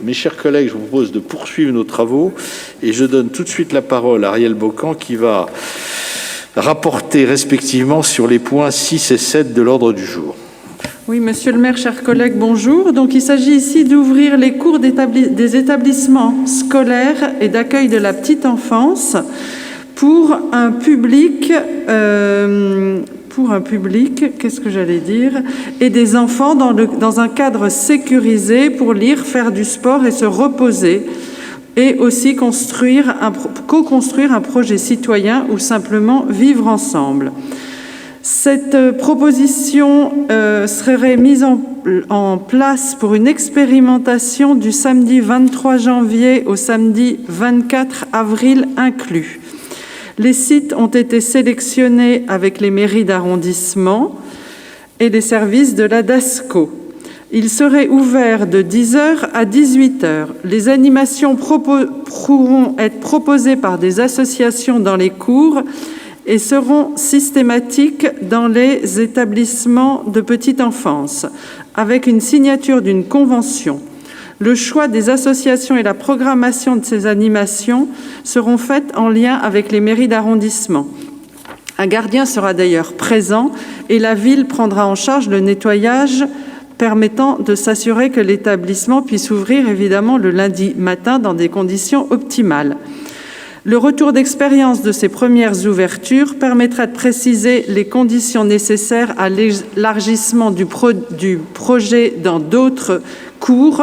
mes chers collègues, je vous propose de poursuivre nos travaux et je donne tout de suite la parole à Ariel Bocan qui va rapporter respectivement sur les points 6 et 7 de l'ordre du jour. Oui, monsieur le maire, chers collègues, bonjour. Donc, il s'agit ici d'ouvrir les cours des établissements scolaires et d'accueil de la petite enfance pour un public, qu'est-ce que j'allais dire, et des enfants dans un cadre sécurisé pour lire, faire du sport et se reposer, et aussi co-construire un projet citoyen ou simplement vivre ensemble. Cette proposition serait mise en place pour une expérimentation du samedi 23 janvier au samedi 24 avril inclus. Les sites ont été sélectionnés avec les mairies d'arrondissement et les services de la DASCO. Il serait ouvert de 10h à 18h. Les animations pourront être proposées par des associations dans les cours et seront systématiques dans les établissements de petite enfance, avec une signature d'une convention. Le choix des associations et la programmation de ces animations seront faites en lien avec les mairies d'arrondissement. Un gardien sera d'ailleurs présent et la ville prendra en charge le nettoyage permettant de s'assurer que l'établissement puisse ouvrir évidemment le lundi matin dans des conditions optimales. Le retour d'expérience de ces premières ouvertures permettra de préciser les conditions nécessaires à l'élargissement du projet dans d'autres cours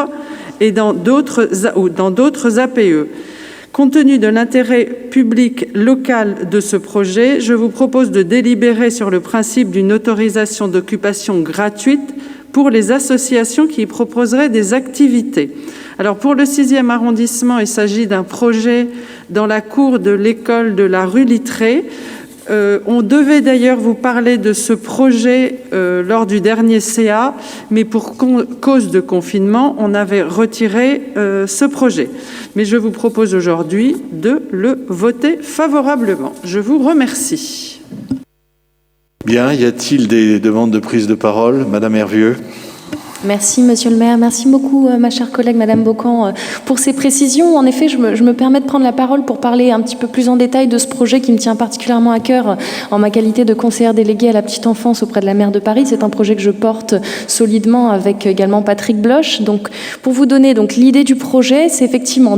et dans d'autres APE. Compte tenu de l'intérêt public local de ce projet, je vous propose de délibérer sur le principe d'une autorisation d'occupation gratuite pour les associations qui y proposeraient des activités. Alors pour le 6e arrondissement, il s'agit d'un projet dans la cour de l'école de la rue Littré. On devait d'ailleurs vous parler de ce projet lors du dernier CA, mais pour cause de confinement, on avait retiré ce projet. Mais je vous propose aujourd'hui de le voter favorablement. Je vous remercie. Bien, y a-t-il des demandes de prise de parole? Madame Hervieux. Merci, monsieur le maire. Merci beaucoup, ma chère collègue, madame Bocan, pour ces précisions. En effet, je me permets de prendre la parole pour parler un petit peu plus en détail de ce projet qui me tient particulièrement à cœur en ma qualité de conseillère déléguée à la petite enfance auprès de la maire de Paris. C'est un projet que je porte solidement avec également Patrick Bloch. Donc, pour vous donner l'idée du projet, c'est effectivement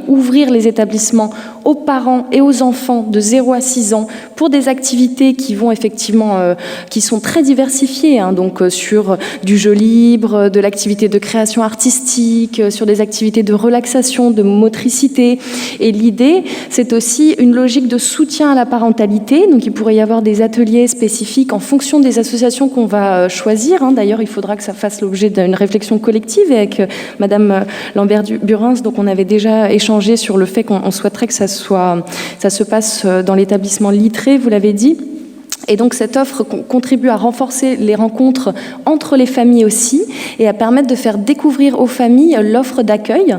ouvrir les établissements aux parents et aux enfants de 0 à 6 ans pour des activités qui vont effectivement, qui sont très diversifiées, donc sur du jeu libre, de l'activité de création artistique, sur des activités de relaxation, de motricité. Et l'idée, c'est aussi une logique de soutien à la parentalité. Donc, il pourrait y avoir des ateliers spécifiques en fonction des associations qu'on va choisir. D'ailleurs, il faudra que ça fasse l'objet d'une réflexion collective avec Madame Lambert-Burins. Donc, on avait déjà échangé sur le fait qu'on souhaiterait que ça se passe dans l'établissement Littré, vous l'avez dit. Et donc cette offre contribue à renforcer les rencontres entre les familles aussi et à permettre de faire découvrir aux familles l'offre d'accueil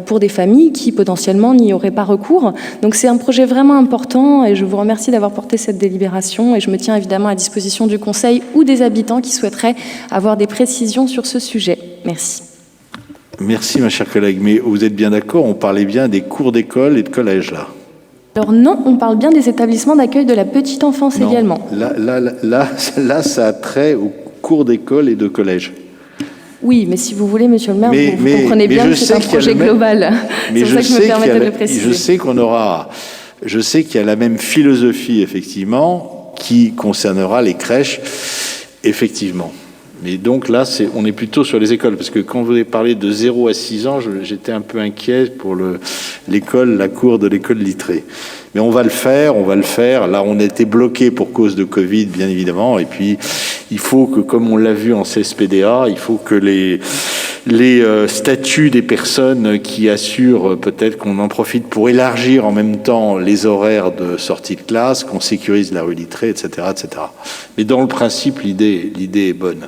pour des familles qui potentiellement n'y auraient pas recours. Donc c'est un projet vraiment important et je vous remercie d'avoir porté cette délibération et je me tiens évidemment à disposition du Conseil ou des habitants qui souhaiteraient avoir des précisions sur ce sujet. Merci. Merci ma chère collègue, mais vous êtes bien d'accord, on parlait bien des cours d'école et de collège là? Alors non, on parle bien des établissements d'accueil de la petite enfance également. Là, ça a trait aux cours d'école et de collège. Oui, mais si vous voulez, monsieur le maire, vous comprenez bien que c'est un projet global. C'est pour ça que je me permets de le préciser. Je sais qu'il y a la même philosophie, effectivement, qui concernera les crèches, effectivement. Mais donc là, on est plutôt sur les écoles, parce que quand vous avez parlé de 0 à 6 ans, j'étais un peu inquiet pour la cour de l'école Littré. Mais on va le faire. Là, on a été bloqué pour cause de Covid, bien évidemment. Et puis, il faut que, comme on l'a vu en CSPDA, il faut que les statuts des personnes qui assurent, peut-être qu'on en profite pour élargir en même temps les horaires de sortie de classe, qu'on sécurise la rue Littré, etc., etc. Mais dans le principe, l'idée est bonne.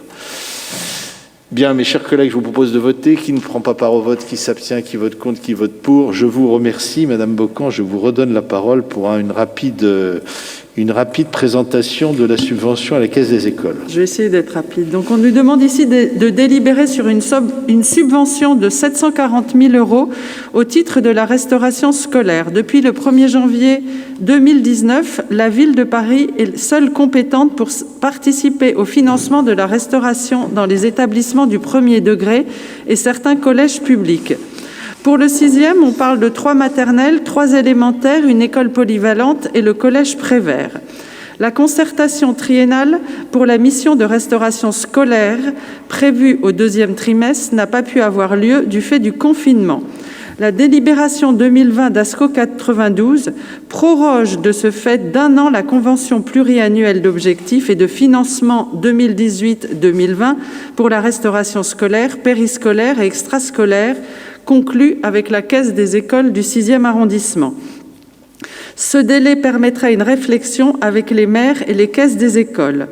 Bien, mes chers collègues, je vous propose de voter. Qui ne prend pas part au vote, qui s'abstient, qui vote contre, qui vote pour. Je vous remercie, Madame Bocan. Je vous redonne la parole pour une rapide une rapide présentation de la subvention à la Caisse des écoles. Je vais essayer d'être rapide. Donc, on nous demande ici de délibérer sur une subvention de 740 000 € au titre de la restauration scolaire. Depuis le 1er janvier 2019, la Ville de Paris est seule compétente pour participer au financement de la restauration dans les établissements du premier degré et certains collèges publics. Pour le 6e, on parle de 3 maternelles, 3 élémentaires, une école polyvalente et le collège Prévert. La concertation triennale pour la mission de restauration scolaire prévue au 2e trimestre n'a pas pu avoir lieu du fait du confinement. La délibération 2020 d'ASCO 92 proroge de ce fait d'1 an la convention pluriannuelle d'objectifs et de financement 2018-2020 pour la restauration scolaire, périscolaire et extrascolaire conclue avec la Caisse des écoles du 6e arrondissement. Ce délai permettra une réflexion avec les maires et les caisses des écoles.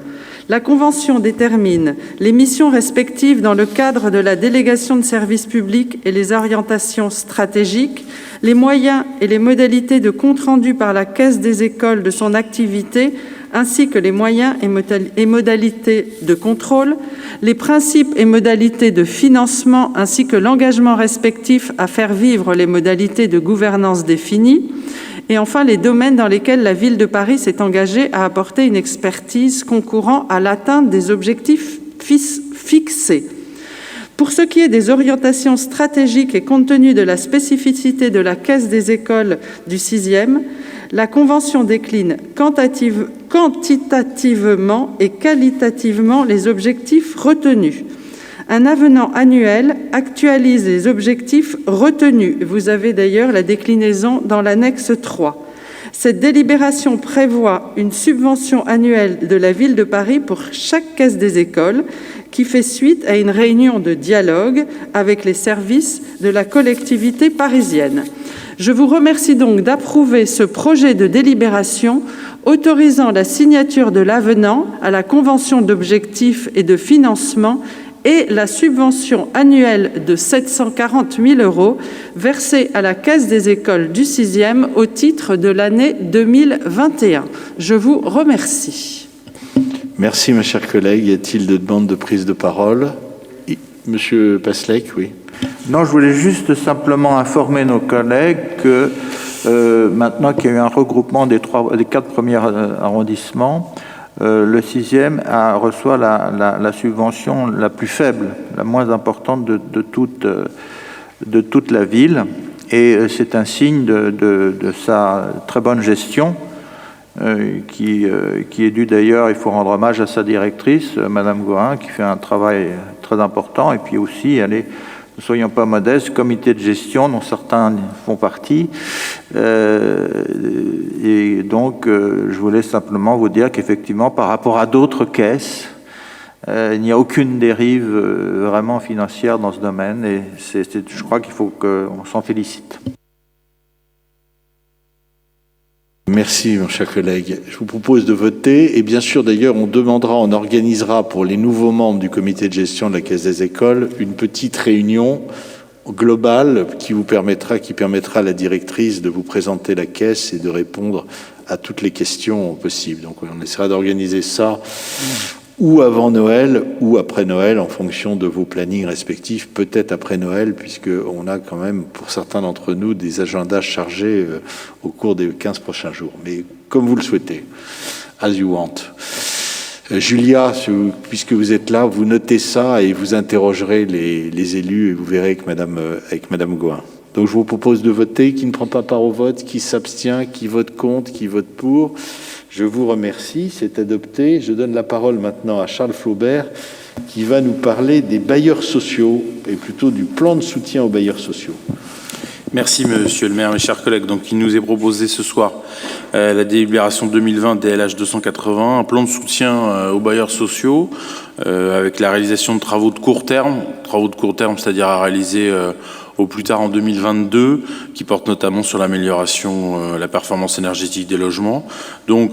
La Convention détermine les missions respectives dans le cadre de la délégation de services publics et les orientations stratégiques, les moyens et les modalités de compte rendu par la Caisse des écoles de son activité, ainsi que les moyens et modalités de contrôle, les principes et modalités de financement, ainsi que l'engagement respectif à faire vivre les modalités de gouvernance définies, et enfin les domaines dans lesquels la Ville de Paris s'est engagée à apporter une expertise concourant à l'atteinte des objectifs fixés. Pour ce qui est des orientations stratégiques et compte tenu de la spécificité de la Caisse des écoles du 6e, la Convention décline quantitativement et qualitativement les objectifs retenus. Un avenant annuel actualise les objectifs retenus. Vous avez d'ailleurs la déclinaison dans l'annexe 3. Cette délibération prévoit une subvention annuelle de la Ville de Paris pour chaque caisse des écoles qui fait suite à une réunion de dialogue avec les services de la collectivité parisienne. Je vous remercie donc d'approuver ce projet de délibération autorisant la signature de l'avenant à la convention d'objectifs et de financement et la subvention annuelle de 740 000 € versée à la Caisse des écoles du 6e au titre de l'année 2021. Je vous remercie. Merci, ma chère collègue. Y a-t-il de demandes de prise de parole? Monsieur Passlec, oui. Non, je voulais juste simplement informer nos collègues que maintenant qu'il y a eu un regroupement des 4 premiers arrondissements, le 6e reçoit la subvention la plus faible, la moins importante de toute la ville. Et c'est un signe de sa très bonne gestion, qui est dû d'ailleurs, il faut rendre hommage à sa directrice, Madame Gorin, qui fait un travail très important. Et puis aussi, elle est, ne soyons pas modestes, comité de gestion dont certains font partie. Et donc, je voulais simplement vous dire qu'effectivement, par rapport à d'autres caisses, il n'y a aucune dérive vraiment financière dans ce domaine. Et je crois qu'il faut qu'on s'en félicite. Merci, mon cher collègue. Je vous propose de voter. Et bien sûr, d'ailleurs, on organisera pour les nouveaux membres du comité de gestion de la Caisse des écoles une petite réunion globale qui permettra à la directrice de vous présenter la caisse et de répondre à toutes les questions possibles. Donc, on essaiera d'organiser ça ou avant Noël ou après Noël, en fonction de vos plannings respectifs, peut-être après Noël, puisqu'on a quand même, pour certains d'entre nous, des agendas chargés au cours des 15 prochains jours. Mais comme vous le souhaitez, as you want. Julia, puisque vous êtes là, vous notez ça et vous interrogerez les élus et vous verrez avec Madame Goin. Donc je vous propose de voter. Qui ne prend pas part au vote, qui s'abstient, qui vote contre, qui vote pour. Je vous remercie, c'est adopté. Je donne la parole maintenant à Charles Flaubert qui va nous parler des bailleurs sociaux et plutôt du plan de soutien aux bailleurs sociaux. Merci Monsieur le maire, mes chers collègues. Donc il nous est proposé ce soir la délibération 2020 DLH 280, un plan de soutien aux bailleurs sociaux avec la réalisation de travaux de court terme, c'est-à-dire à réaliser au plus tard en 2022, qui portent notamment sur l'amélioration, la performance énergétique des logements. Donc,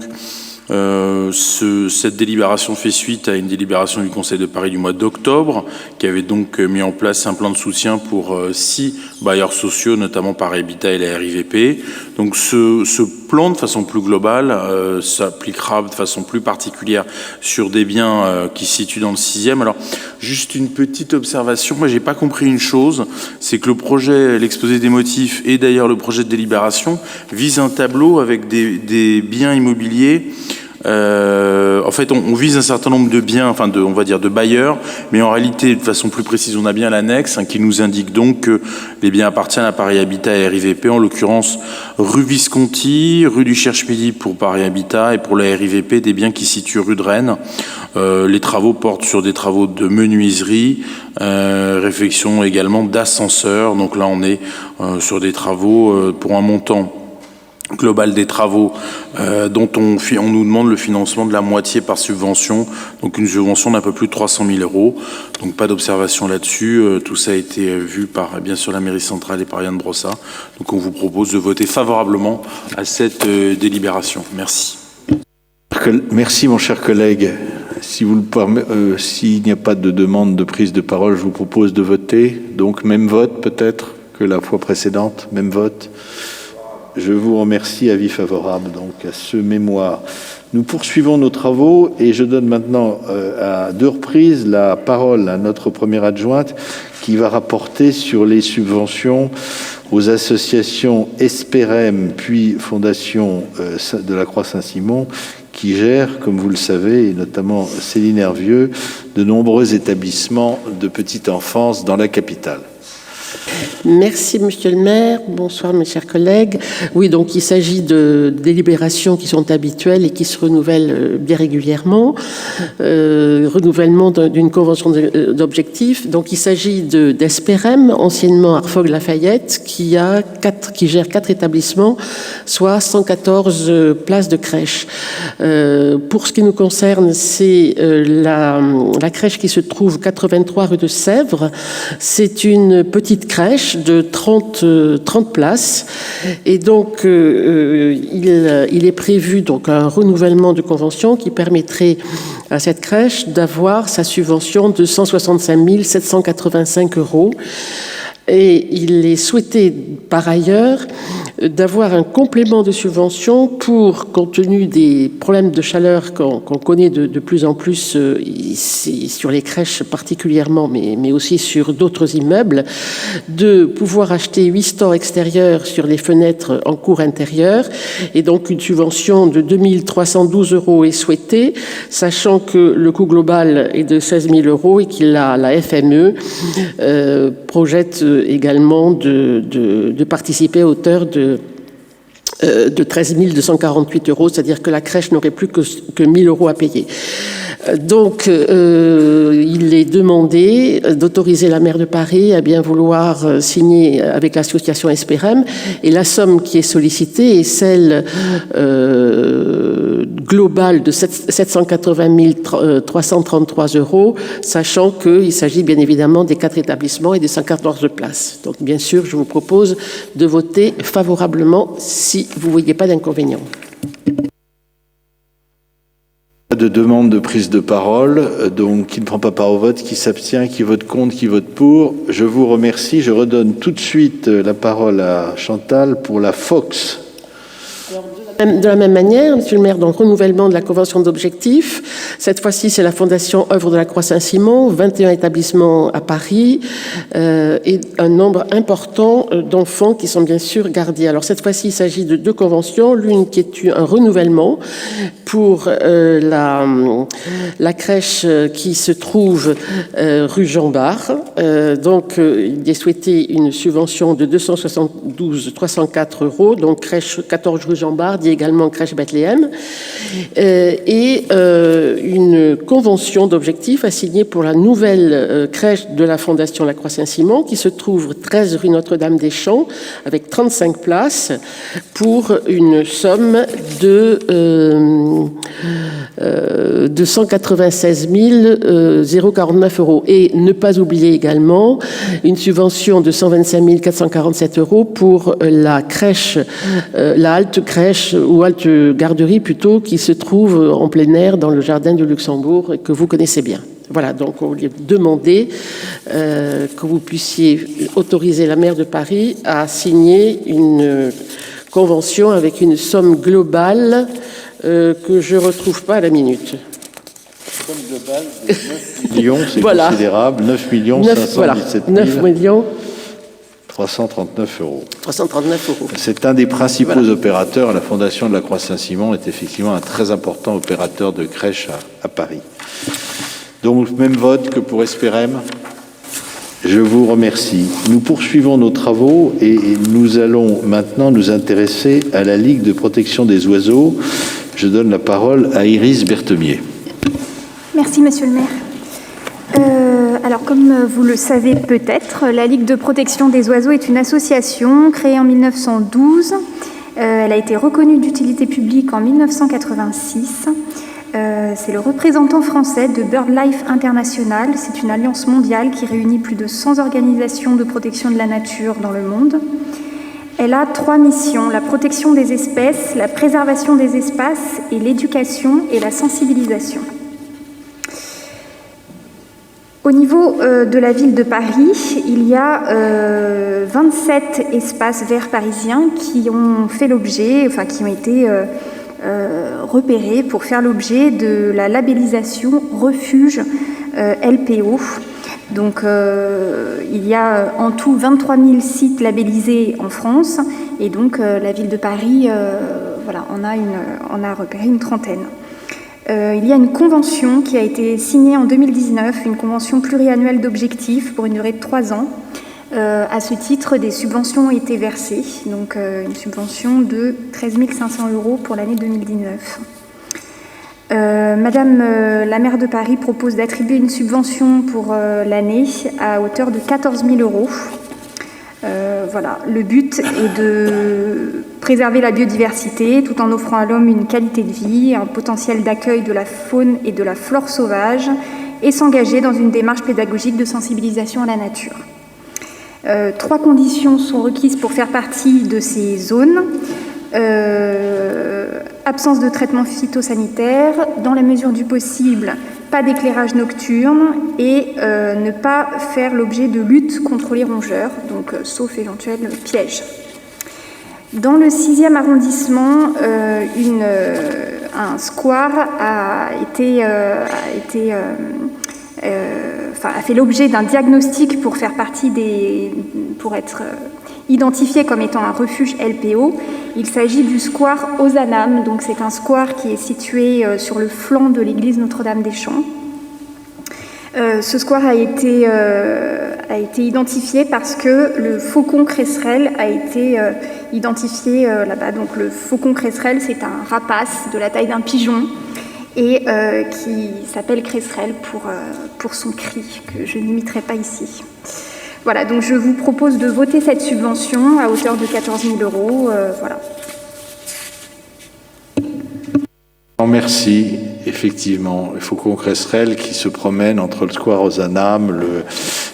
cette délibération fait suite à une délibération du Conseil de Paris du mois d'octobre, qui avait donc mis en place un plan de soutien pour 6 bailleurs sociaux, notamment par Habitat et la RIVP. Donc, ce plan plan de façon plus globale s'appliquera de façon plus particulière sur des biens qui se situent dans le 6e. Alors, juste une petite observation. Moi, j'ai pas compris une chose, c'est que le projet, l'exposé des motifs et d'ailleurs le projet de délibération vise un tableau avec des biens immobiliers. En fait, on vise un certain nombre de biens, enfin on va dire de bailleurs, mais en réalité, de façon plus précise, on a bien l'annexe qui nous indique donc que les biens appartiennent à Paris Habitat et RIVP, en l'occurrence rue Visconti, rue du Cherche-Midi pour Paris Habitat et pour la RIVP des biens qui se situent rue de Rennes. Les travaux portent sur des travaux de menuiserie, réflexion également d'ascenseur. Donc là, on est sur des travaux pour un montant global des travaux dont on nous demande le financement de la moitié par subvention, donc une subvention d'un peu plus de 300 000 €. Donc pas d'observation là-dessus. Tout ça a été vu par bien sûr la mairie centrale et par Yann Brossat. Donc on vous propose de voter favorablement à cette délibération. Merci. Merci mon cher collègue. Si vous le permettez, s'il n'y a pas de demande de prise de parole, je vous propose de voter. Donc même vote peut-être que la fois précédente, même vote. Je vous remercie, avis favorable donc à ce mémoire. Nous poursuivons nos travaux et je donne maintenant à 2 reprises la parole à notre première adjointe qui va rapporter sur les subventions aux associations Esperem puis Fondation de la Croix-Saint-Simon qui gèrent, comme vous le savez, et notamment Céline Hervieux, de nombreux établissements de petite enfance dans la capitale. Merci, monsieur le maire. Bonsoir, mes chers collègues. Oui, donc il s'agit de délibérations qui sont habituelles et qui se renouvellent bien régulièrement. Renouvellement d'une convention d'objectifs. Donc il s'agit d'Esperem, anciennement Arfog-Lafayette, qui gère 4 établissements, soit 114 places de crèche. Pour ce qui nous concerne, c'est la crèche qui se trouve 83 rue de Sèvres. C'est une petite crèche de 30 places et donc il est prévu donc un renouvellement de convention qui permettrait à cette crèche d'avoir sa subvention de 165 785 €. Et il est souhaité par ailleurs d'avoir un complément de subvention pour, compte tenu des problèmes de chaleur qu'on connaît de plus en plus ici, sur les crèches particulièrement, mais aussi sur d'autres immeubles, de pouvoir acheter 8 stores extérieurs sur les fenêtres en cour intérieure. Et donc une subvention de 2 312 € est souhaitée, sachant que le coût global est de 16 000 € et qu'il a la FME projette également de participer à hauteur de 13 248 €, c'est-à-dire que la crèche n'aurait plus que 1 000 € à payer. Donc, il est demandé d'autoriser la maire de Paris à bien vouloir signer avec l'association Esperem, et la somme qui est sollicitée est celle globale de 780 333 €, sachant qu'il s'agit bien évidemment des 4 établissements et des 114 places. Donc, bien sûr, je vous propose de voter favorablement si vous ne voyez pas d'inconvénient. De demande de prise de parole, donc qui ne prend pas part au vote, qui s'abstient, qui vote contre, qui vote pour. Je vous remercie. Je redonne tout de suite la parole à Chantal pour la Fox. De la même manière, monsieur le maire, donc renouvellement de la convention d'objectifs. Cette fois-ci, c'est la Fondation Œuvre de la Croix-Saint-Simon, 21 établissements à Paris et un nombre important d'enfants qui sont bien sûr gardés. Alors cette fois-ci, il s'agit de 2 conventions. L'une qui est un renouvellement pour la crèche qui se trouve rue Jean Bart. Donc il est souhaité une subvention de 272 304 €, donc crèche 14 rue Jean Bart, également crèche Bethléem, et une convention d'objectifs à signer pour la nouvelle crèche de la Fondation La Croix-Saint-Simon qui se trouve 13 rue Notre-Dame-des-Champs avec 35 places pour une somme de 196 049 €. Et ne pas oublier également une subvention de 125 447 € pour la crèche, la halte crèche ou halte garderie plutôt, qui se trouve en plein air dans le jardin du Luxembourg et que vous connaissez bien. Voilà, donc on lui a demandé que vous puissiez autoriser la maire de Paris à signer une convention avec une somme globale que je ne retrouve pas à la minute. Somme globale de 9 millions, c'est voilà. Considérable, 9 millions 517 000 9 millions 339 euros. 339 euros. C'est un des principaux opérateurs. La Fondation de la Croix-Saint-Simon est effectivement un très important opérateur de crèche à Paris. Donc, même vote que pour Esperem. Je vous remercie. Nous poursuivons nos travaux et nous allons maintenant nous intéresser à la Ligue de protection des oiseaux. Je donne la parole à Iris Berthemier. Merci, Monsieur le maire. Alors, comme vous le savez peut-être, la Ligue de protection des oiseaux est une association créée en 1912. Elle a été reconnue d'utilité publique en 1986. C'est le représentant français de BirdLife International. C'est une alliance mondiale qui réunit plus de 100 organisations de protection de la nature dans le monde. Elle a 3 missions: la protection des espèces, la préservation des espaces et l'éducation et la sensibilisation. Au niveau de la ville de Paris, il y a 27 espaces verts parisiens qui ont fait l'objet, enfin qui ont été repérés pour faire l'objet de la labellisation refuge LPO. Donc il y a en tout 23 000 sites labellisés en France et donc la ville de Paris voilà, on a repéré une trentaine. Il y a une convention qui a été signée en 2019, une convention pluriannuelle d'objectifs pour une durée de 3 ans. À ce titre, des subventions ont été versées, donc une subvention de 13 500 € pour l'année 2019. Madame la maire de Paris propose d'attribuer une subvention pour l'année à hauteur de 14 000 €. Voilà. Le but est de préserver la biodiversité tout en offrant à l'homme une qualité de vie, un potentiel d'accueil de la faune et de la flore sauvage et s'engager dans une démarche pédagogique de sensibilisation à la nature. 3 conditions sont requises pour faire partie de ces zones. Absence de traitement phytosanitaire, dans la mesure du possible, pas d'éclairage nocturne et ne pas faire l'objet de lutte contre les rongeurs, donc sauf éventuel piège. Dans le 6e arrondissement, un square a fait l'objet d'un diagnostic pour faire partie pour être identifié comme étant un refuge LPO. Il s'agit du square Ozanam, donc c'est un square qui est situé sur le flanc de l'église Notre-Dame-des-Champs. Ce square a été identifié parce que le faucon cresserelle a été identifié là-bas. Donc le faucon cresserelle, c'est un rapace de la taille d'un pigeon et qui s'appelle cresserelle pour son cri, que je n'imiterai pas ici. Voilà, donc je vous propose de voter cette subvention à hauteur de 14 000 €. Voilà. Merci. Effectivement, il faut qu'on cresserelle qui se promène entre le square Ozanam,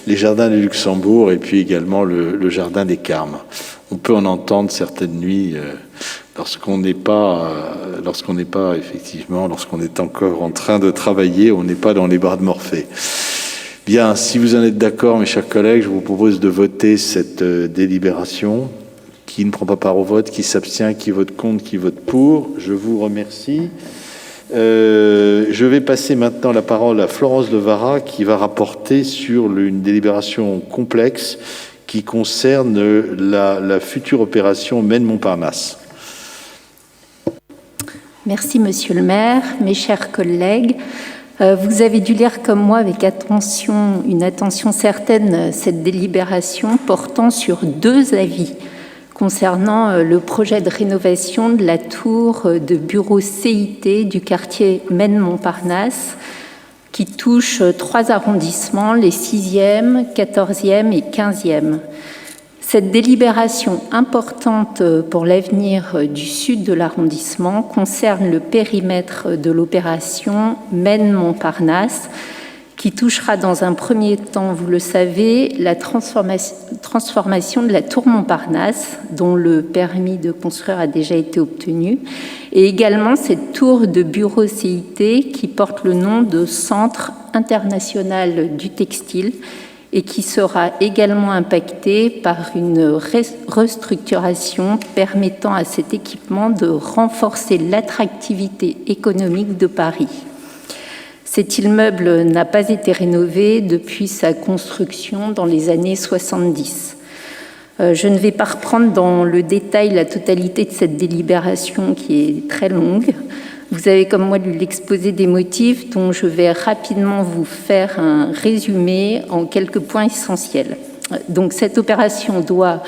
les jardins du Luxembourg et puis également le jardin des Carmes. On peut en entendre certaines nuits lorsqu'on n'est pas effectivement, lorsqu'on est encore en train de travailler, on n'est pas dans les bras de Morphée. Bien, si vous en êtes d'accord, mes chers collègues, je vous propose de voter cette délibération. Qui ne prend pas part au vote, qui s'abstient, qui vote contre, qui vote pour. Je vous remercie. Je vais passer maintenant la parole à Florence Levara qui va rapporter sur une délibération complexe qui concerne la future opération Maine-Montparnasse. Merci Monsieur le maire, mes chers collègues. Vous avez dû lire comme moi avec une attention certaine cette délibération portant sur 2 avis concernant le projet de rénovation de la tour de bureau CIT du quartier Maine-Montparnasse qui touche 3 arrondissements, les 6e, 14e et 15e. Cette délibération importante pour l'avenir du sud de l'arrondissement concerne le périmètre de l'opération Maine-Montparnasse qui touchera dans un premier temps, vous le savez, la transformation de la tour Montparnasse, dont le permis de construire a déjà été obtenu, et également cette tour de bureau CIT qui porte le nom de Centre international du textile et qui sera également impacté par une restructuration permettant à cet équipement de renforcer l'attractivité économique de Paris. Cet immeuble n'a pas été rénové depuis sa construction dans les années 70. Je ne vais pas reprendre dans le détail la totalité de cette délibération qui est très longue. Vous avez comme moi lu l'exposé des motifs dont je vais rapidement vous faire un résumé en quelques points essentiels. Donc cette opération doit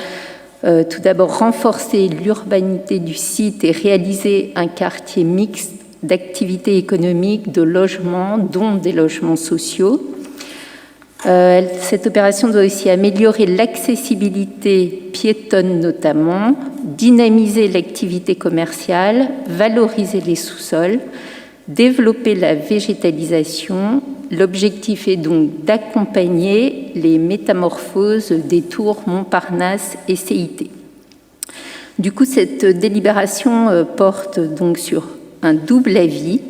tout d'abord renforcer l'urbanité du site et réaliser un quartier mixte d'activités économiques, de logements, dont des logements sociaux. Cette opération doit aussi améliorer l'accessibilité piétonne notamment, dynamiser l'activité commerciale, valoriser les sous-sols, développer la végétalisation. L'objectif est donc d'accompagner les métamorphoses des tours Montparnasse et CIT. Du coup, cette délibération porte donc sur un double avis.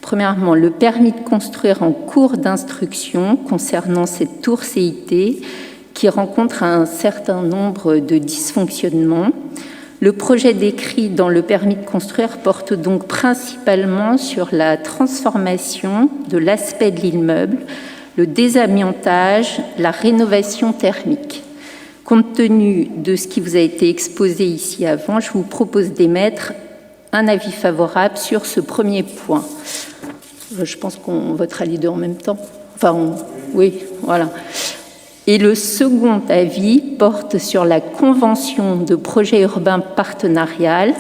Premièrement, le permis de construire en cours d'instruction concernant cette tour CIT qui rencontre un certain nombre de dysfonctionnements. Le projet décrit dans le permis de construire porte donc principalement sur la transformation de l'aspect de l'immeuble, le désamiantage, la rénovation thermique. Compte tenu de ce qui vous a été exposé ici avant, je vous propose d'émettre un avis favorable sur ce premier point. Je pense qu'on votera les deux en même temps. Oui, voilà. Et le second avis porte sur la convention de projet urbain partenarial.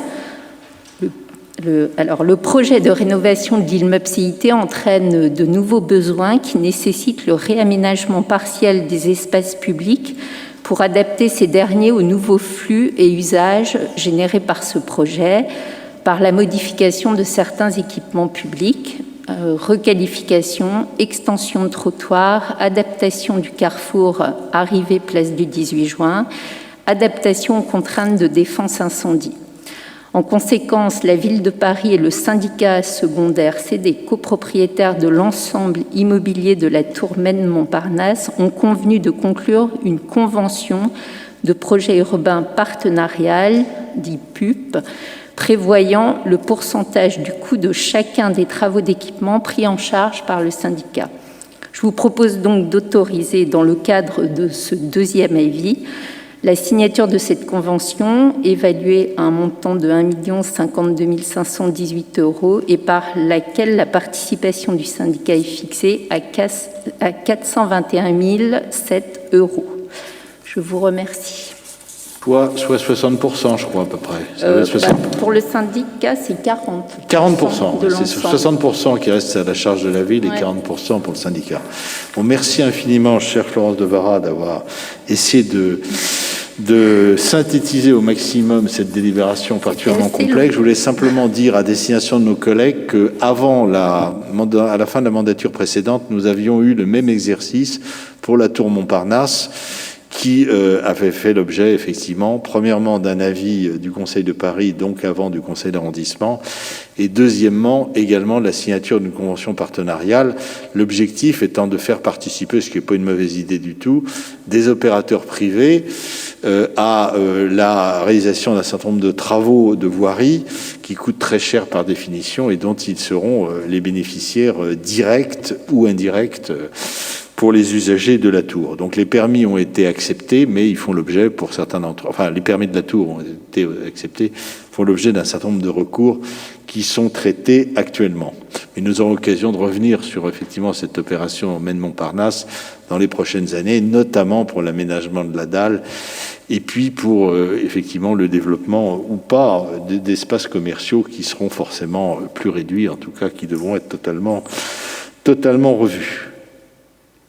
Le projet de rénovation de l'immeuble CIT entraîne de nouveaux besoins qui nécessitent le réaménagement partiel des espaces publics pour adapter ces derniers aux nouveaux flux et usages générés par ce projet, par la modification de certains équipements publics, requalification, extension de trottoirs, adaptation du carrefour arrivée place du 18 juin, adaptation aux contraintes de défense incendie. En conséquence, la Ville de Paris et le syndicat secondaire CD, copropriétaires de l'ensemble immobilier de la tour Maine-Montparnasse, ont convenu de conclure une convention de projet urbain partenarial, dit PUP, prévoyant le pourcentage du coût de chacun des travaux d'équipement pris en charge par le syndicat. Je vous propose donc d'autoriser, dans le cadre de ce deuxième avis, la signature de cette convention, évaluée à un montant de 1 052 518 € et par laquelle la participation du syndicat est fixée à 421 007 €. Je vous remercie. Soit 60%, je crois, à peu près. Pour le syndicat, c'est 40%. 40%, c'est 60% qui reste à la charge de la ville et 40% pour le syndicat. Bon, merci infiniment, chère Florence Devara, d'avoir essayé de synthétiser au maximum cette délibération particulièrement complexe. Je voulais simplement dire à destination de nos collègues qu'à la fin de la mandature précédente, nous avions eu le même exercice pour la tour Montparnasse, qui avait fait l'objet, effectivement, premièrement d'un avis du Conseil de Paris, donc avant du Conseil d'arrondissement, et deuxièmement, également de la signature d'une convention partenariale, l'objectif étant de faire participer, ce qui n'est pas une mauvaise idée du tout, des opérateurs privés à la réalisation d'un certain nombre de travaux de voirie qui coûtent très cher par définition et dont ils seront les bénéficiaires directs ou indirects pour les usagers de la tour. Donc les permis ont été acceptés, mais ils font l'objet pour certains d'entre eux, enfin les permis de la tour ont été acceptés, font l'objet d'un certain nombre de recours qui sont traités actuellement. Mais nous aurons l'occasion de revenir sur effectivement cette opération Maine-Montparnasse dans les prochaines années, notamment pour l'aménagement de la dalle et puis pour effectivement le développement ou pas d'espaces commerciaux qui seront forcément plus réduits, en tout cas qui devront être totalement revus.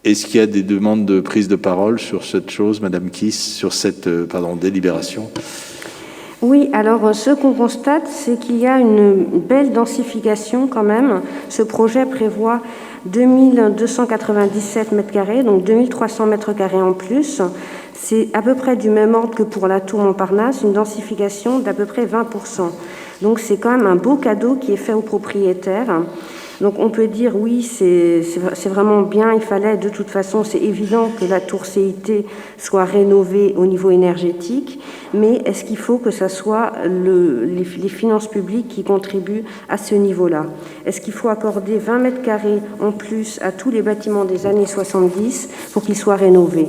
Est-ce qu'il y a des demandes de prise de parole sur cette chose, Madame Kiss, sur cette délibération? Oui, alors ce qu'on constate, c'est qu'il y a une belle densification quand même. Ce projet prévoit 2297 mètres carrés, donc 2300 mètres carrés en plus. C'est à peu près du même ordre que pour la tour Montparnasse, une densification d'à peu près 20%. Donc c'est quand même un beau cadeau qui est fait aux propriétaires. Donc on peut dire oui, c'est vraiment bien, il fallait de toute façon, c'est évident que la tour CIT soit rénovée au niveau énergétique, mais est-ce qu'il faut que ça soit les finances publiques qui contribuent à ce niveau-là? Est-ce qu'il faut accorder 20 mètres carrés en plus à tous les bâtiments des années 70 pour qu'ils soient rénovés?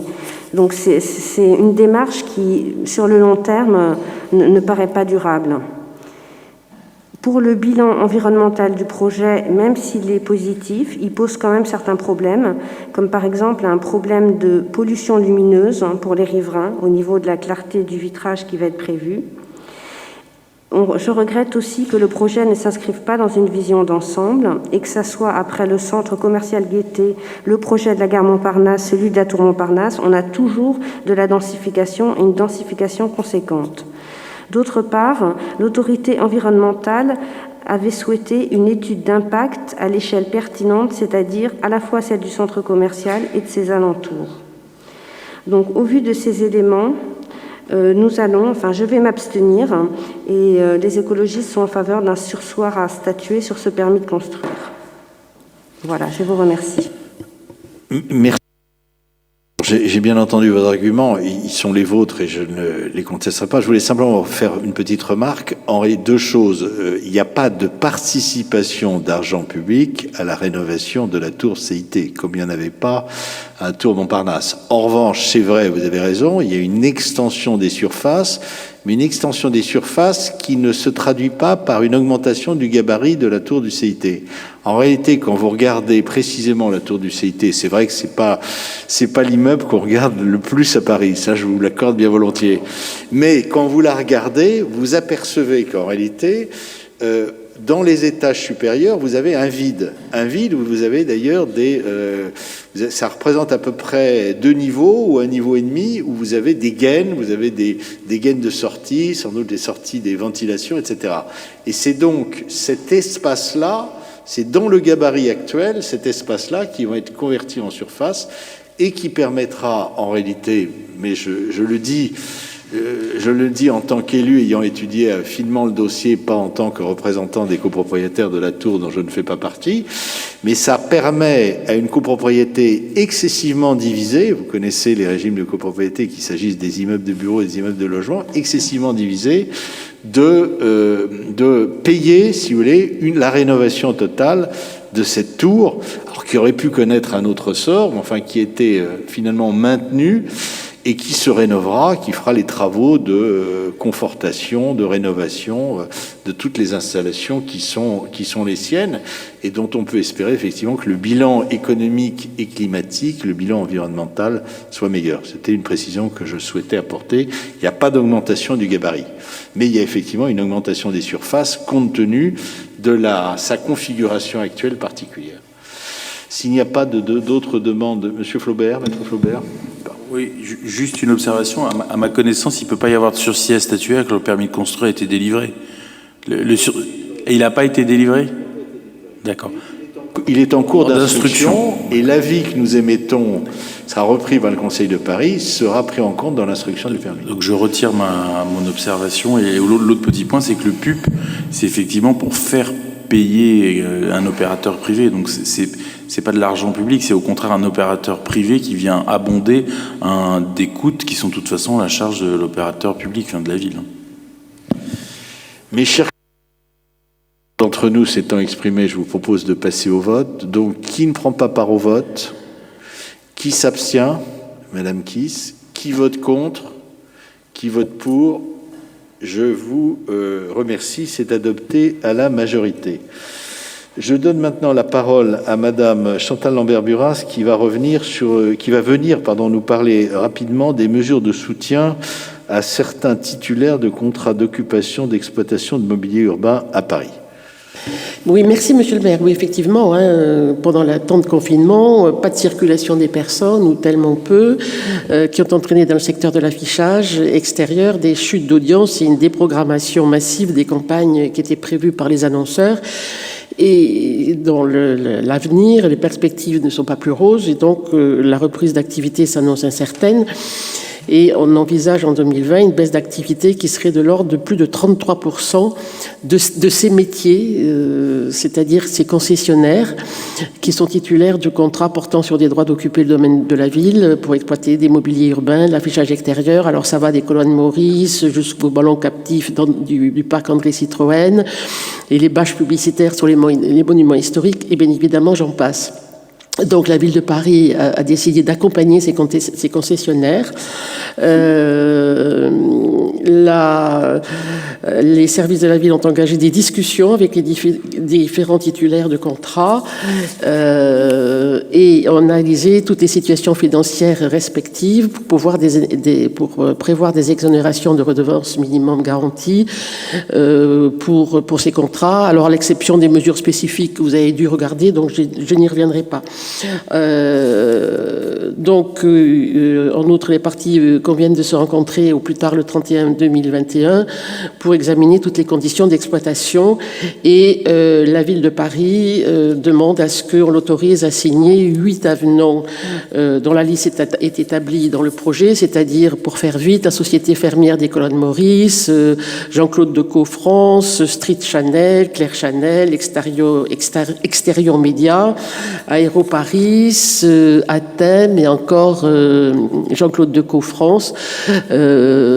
Donc c'est une démarche qui, sur le long terme, ne paraît pas durable. Pour le bilan environnemental du projet, même s'il est positif, il pose quand même certains problèmes, comme par exemple un problème de pollution lumineuse pour les riverains au niveau de la clarté du vitrage qui va être prévu. Je regrette aussi que le projet ne s'inscrive pas dans une vision d'ensemble et que ça soit après le centre commercial Gaîté, le projet de la gare Montparnasse, celui de la tour Montparnasse, on a toujours de la densification et une densification conséquente. D'autre part, l'autorité environnementale avait souhaité une étude d'impact à l'échelle pertinente, c'est-à-dire à la fois celle du centre commercial et de ses alentours. Donc, au vu de ces éléments, je vais m'abstenir et les écologistes sont en faveur d'un surseoir à statuer sur ce permis de construire. Voilà, je vous remercie. Merci. J'ai bien entendu vos arguments, ils sont les vôtres et je ne les contesterai pas. Je voulais simplement faire une petite remarque. En deux choses, il n'y a pas de participation d'argent public à la rénovation de la tour CIT, comme il n'y en avait pas à la tour Montparnasse. En revanche, c'est vrai, vous avez raison, il y a une extension des surfaces, mais une extension des surfaces qui ne se traduit pas par une augmentation du gabarit de la tour du CIT. En réalité, quand vous regardez précisément la tour du CIT, c'est vrai que c'est pas l'immeuble qu'on regarde le plus à Paris, ça je vous l'accorde bien volontiers. Mais quand vous la regardez, vous apercevez qu'en réalité, dans les étages supérieurs, vous avez un vide où vous avez d'ailleurs ça représente à peu près 2 niveaux ou 1,5 niveau, où vous avez des gaines, des gaines de sortie, sans doute des sorties des ventilations, etc. Et c'est donc cet espace-là, c'est dans le gabarit actuel, cet espace-là qui va être converti en surface et qui permettra en réalité, mais je le dis en tant qu'élu ayant étudié finement le dossier, pas en tant que représentant des copropriétaires de la tour dont je ne fais pas partie, mais ça permet à une copropriété excessivement divisée, vous connaissez les régimes de copropriété, qu'il s'agisse des immeubles de bureaux et des immeubles de logement, excessivement divisée, de payer, si vous voulez, la rénovation totale de cette tour, alors qui aurait pu connaître un autre sort, mais enfin qui était finalement maintenue, et qui se rénovera, qui fera les travaux de confortation, de rénovation de toutes les installations qui sont les siennes et dont on peut espérer effectivement que le bilan économique et climatique, le bilan environnemental soit meilleur. C'était une précision que je souhaitais apporter. Il n'y a pas d'augmentation du gabarit, mais il y a effectivement une augmentation des surfaces compte tenu de sa configuration actuelle particulière. S'il n'y a pas d'autres demandes, Monsieur Flaubert, Maître Flaubert. Oui, juste une observation. À ma connaissance, il ne peut pas y avoir de sursis à statuer que le permis de construire a été délivré. Et il n'a pas été délivré? D'accord. Il est en cours d'instruction et l'avis que nous émettons sera repris par le Conseil de Paris, sera pris en compte dans l'instruction du permis. Donc je retire mon observation. Et l'autre petit point, c'est que le PUP, c'est effectivement pour faire payer un opérateur privé. Donc c'est pas de l'argent public, c'est au contraire un opérateur privé qui vient abonder des coûts qui sont de toute façon à la charge de l'opérateur public, de la ville. Mes chers d'entre nous s'étant exprimés, je vous propose de passer au vote. Donc, qui ne prend pas part au vote? Qui s'abstient? Madame Kiss. Qui vote contre? Qui vote pour? Je vous remercie, c'est adopté à la majorité. Je donne maintenant la parole à Madame Chantal Lambert-Buras qui va venir nous parler rapidement des mesures de soutien à certains titulaires de contrats d'occupation d'exploitation de mobilier urbain à Paris. Oui, merci Monsieur le maire. Oui, effectivement, pendant le temps de confinement, pas de circulation des personnes ou tellement peu, qui ont entraîné dans le secteur de l'affichage extérieur des chutes d'audience et une déprogrammation massive des campagnes qui étaient prévues par les annonceurs. Et dans l'avenir, les perspectives ne sont pas plus roses et donc la reprise d'activité s'annonce incertaine. Et on envisage en 2020 une baisse d'activité qui serait de l'ordre de plus de 33% de ces métiers, c'est-à-dire ces concessionnaires qui sont titulaires de contrats portant sur des droits d'occuper le domaine de la ville pour exploiter des mobiliers urbains, l'affichage extérieur. Alors ça va des colonnes Maurice jusqu'aux ballons captifs du parc André Citroën et les bâches publicitaires sur les monuments historiques, et bien évidemment j'en passe. Donc la ville de Paris a décidé d'accompagner ces concessionnaires. Les services de la ville ont engagé des discussions avec les différents titulaires de contrats et ont analysé toutes les situations financières respectives pour prévoir des exonérations de redevances minimum garanties pour ces contrats. Alors à l'exception des mesures spécifiques que vous avez dû regarder, donc je n'y reviendrai pas. En outre, les parties conviennent de se rencontrer au plus tard le 31 2021 pour examiner toutes les conditions d'exploitation et la ville de Paris demande à ce qu'on l'autorise à signer 8 avenants dont la liste est établie dans le projet, c'est-à-dire, pour faire vite, la Société fermière des colonnes Maurice, Jean-Claude Decaux France, Street Chanel, Claire Chanel, Extérieur Média, Aéro Paris, Athème et encore Jean-Claude Decaux France,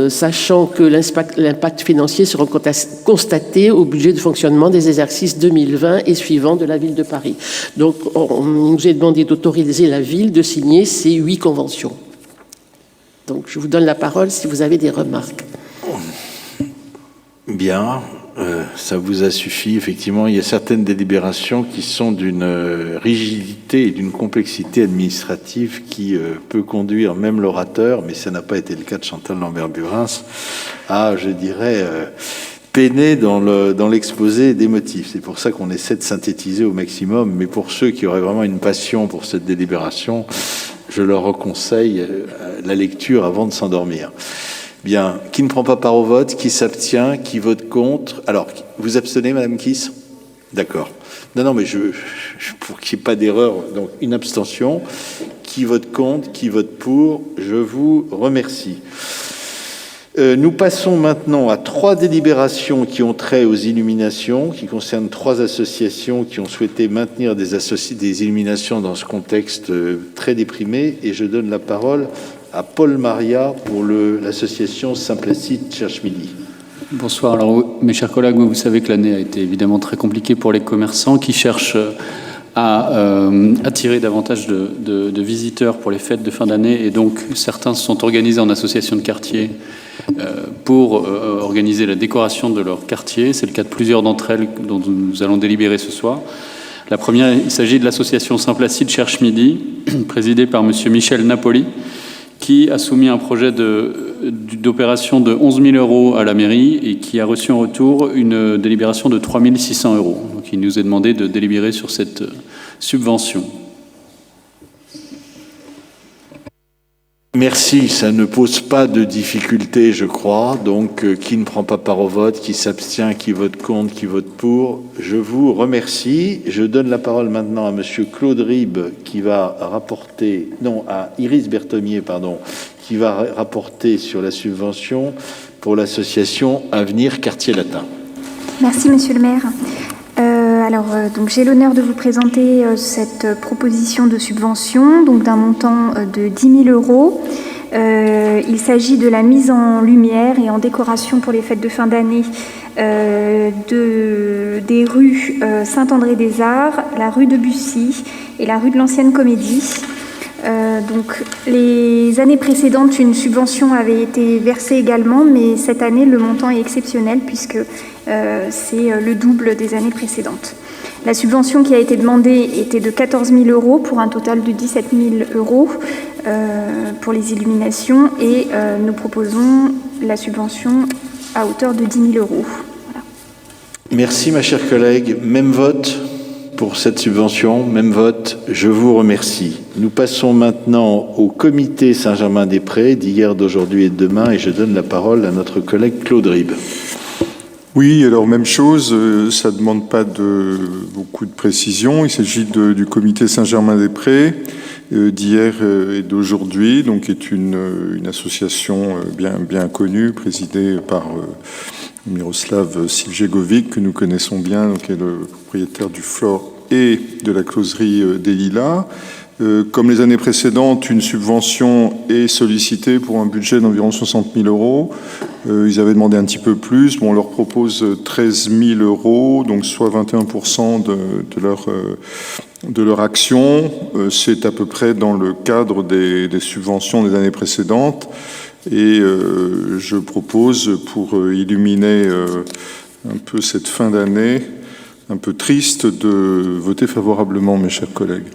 sachant que l'impact financier sera constaté au budget de fonctionnement des exercices 2020 et suivants de la ville de Paris. Donc, on nous a demandé d'autoriser la ville de signer ces 8 conventions. Donc, je vous donne la parole si vous avez des remarques. Bien. Ça vous a suffi, effectivement. Il y a certaines délibérations qui sont d'une rigidité et d'une complexité administrative qui peut conduire même l'orateur, mais ça n'a pas été le cas de Chantal Lambert-Burins, à, je dirais, peiner dans l'exposé des motifs. C'est pour ça qu'on essaie de synthétiser au maximum, mais pour ceux qui auraient vraiment une passion pour cette délibération, je leur conseille la lecture avant de s'endormir. Bien. Qui ne prend pas part au vote? Qui s'abstient? Qui vote contre? Alors, vous abstenez, Madame Kiss? D'accord. Non, mais pour qu'il n'y ait pas d'erreur, donc une abstention. Qui vote contre? Qui vote pour? Je vous remercie. Nous passons maintenant à 3 délibérations qui ont trait aux illuminations, qui concernent 3 associations qui ont souhaité maintenir des illuminations dans ce contexte très déprimé. Et je donne la parole à Paul Maria pour l'association Saint-Placide Cherche Midi. Bonsoir. Alors, mes chers collègues, vous savez que l'année a été évidemment très compliquée pour les commerçants qui cherchent à attirer davantage de visiteurs pour les fêtes de fin d'année. Et donc, certains se sont organisés en association de quartier pour organiser la décoration de leur quartier. C'est le cas de plusieurs d'entre elles dont nous allons délibérer ce soir. La première, il s'agit de l'association Saint-Placide Cherche Midi, présidée par monsieur Michel Napoli, qui a soumis un projet d'opération de 11 000 € à la mairie et qui a reçu en retour une délibération de 3 600 €. Donc il nous est demandé de délibérer sur cette subvention. Merci, ça ne pose pas de difficulté, je crois. Donc, qui ne prend pas part au vote, qui s'abstient, qui vote contre, qui vote pour, je vous remercie. Je donne la parole maintenant à monsieur Claude Ribes, qui va rapporter, à Iris Berthomier, pardon, qui va rapporter sur la subvention pour l'association Avenir Quartier Latin. Merci, monsieur le maire. Donc j'ai l'honneur de vous présenter cette proposition de subvention, donc d'un montant de 10 000 €. Il s'agit de la mise en lumière et en décoration pour les fêtes de fin d'année des rues Saint-André-des-Arts, la rue de Bussy et la rue de l'Ancienne Comédie. Donc les années précédentes, une subvention avait été versée également, mais cette année, le montant est exceptionnel puisque c'est le double des années précédentes. La subvention qui a été demandée était de 14 000 € pour un total de 17 000 € pour les illuminations et nous proposons la subvention à hauteur de 10 000 €. Voilà. Merci ma chère collègue. Même vote pour cette subvention, même vote. Je vous remercie. Nous passons maintenant au comité Saint-Germain-des-Prés d'hier, d'aujourd'hui et de demain et je donne la parole à notre collègue Claude Ribes. Oui, alors même chose, ça ne demande pas beaucoup de précision. Il s'agit du comité Saint-Germain-des-Prés d'hier et d'aujourd'hui, donc est une association bien connue, présidée par Miroslav Siljegovic, que nous connaissons bien, donc est le propriétaire du Flore et de la closerie des Lilas. Comme les années précédentes, une subvention est sollicitée pour un budget d'environ 60 000 euros. Ils avaient demandé un petit peu plus. Bon, on leur propose 13 000 euros, donc soit 21% de leur action. C'est à peu près dans le cadre des subventions des années précédentes. Et je propose, pour illuminer un peu cette fin d'année un peu triste, de voter favorablement, mes chers collègues.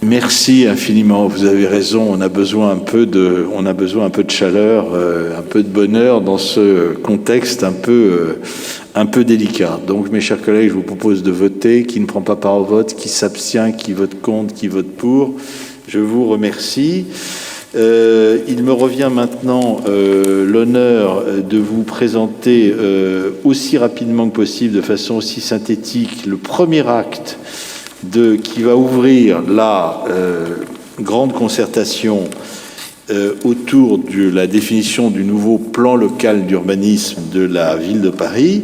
Merci infiniment, vous avez raison, on a besoin un peu de chaleur, un peu de bonheur dans ce contexte un peu délicat. Donc mes chers collègues, je vous propose de voter. Qui ne prend pas part au vote, qui s'abstient, qui vote contre, qui vote pour, je vous remercie. Il me revient maintenant l'honneur de vous présenter aussi rapidement que possible, de façon aussi synthétique, le premier acte qui va ouvrir la grande concertation autour de la définition du nouveau plan local d'urbanisme de la ville de Paris.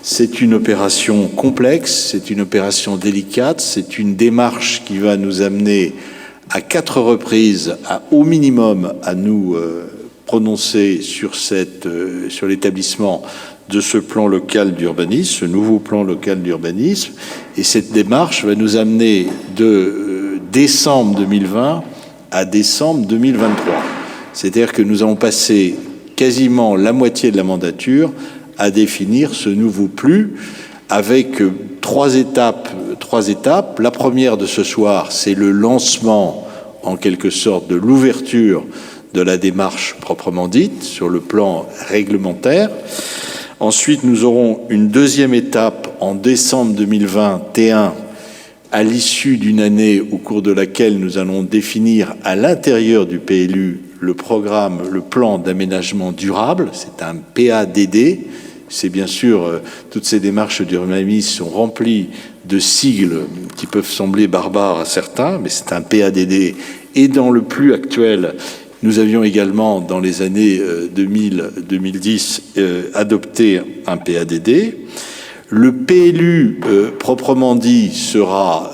C'est une opération complexe, c'est une opération délicate, c'est une démarche qui va nous amener à 4 reprises, au minimum, à nous prononcer sur l'établissement de ce plan local d'urbanisme, ce nouveau plan local d'urbanisme. Et cette démarche va nous amener de décembre 2020 à décembre 2023. C'est-à-dire que nous allons passer quasiment la moitié de la mandature à définir ce nouveau PLU avec 3 étapes. La première de ce soir, c'est le lancement, en quelque sorte, de l'ouverture de la démarche proprement dite sur le plan réglementaire. Ensuite, nous aurons une deuxième étape en décembre 2021, à l'issue d'une année au cours de laquelle nous allons définir à l'intérieur du PLU le programme, le plan d'aménagement durable. C'est un PADD. C'est bien sûr, toutes ces démarches d'urbanisme sont remplies de sigles qui peuvent sembler barbares à certains, mais c'est un PADD. Et dans le PLU actuel, nous avions également, dans les années 2000-2010, adopté un PADD. Le PLU, proprement dit, sera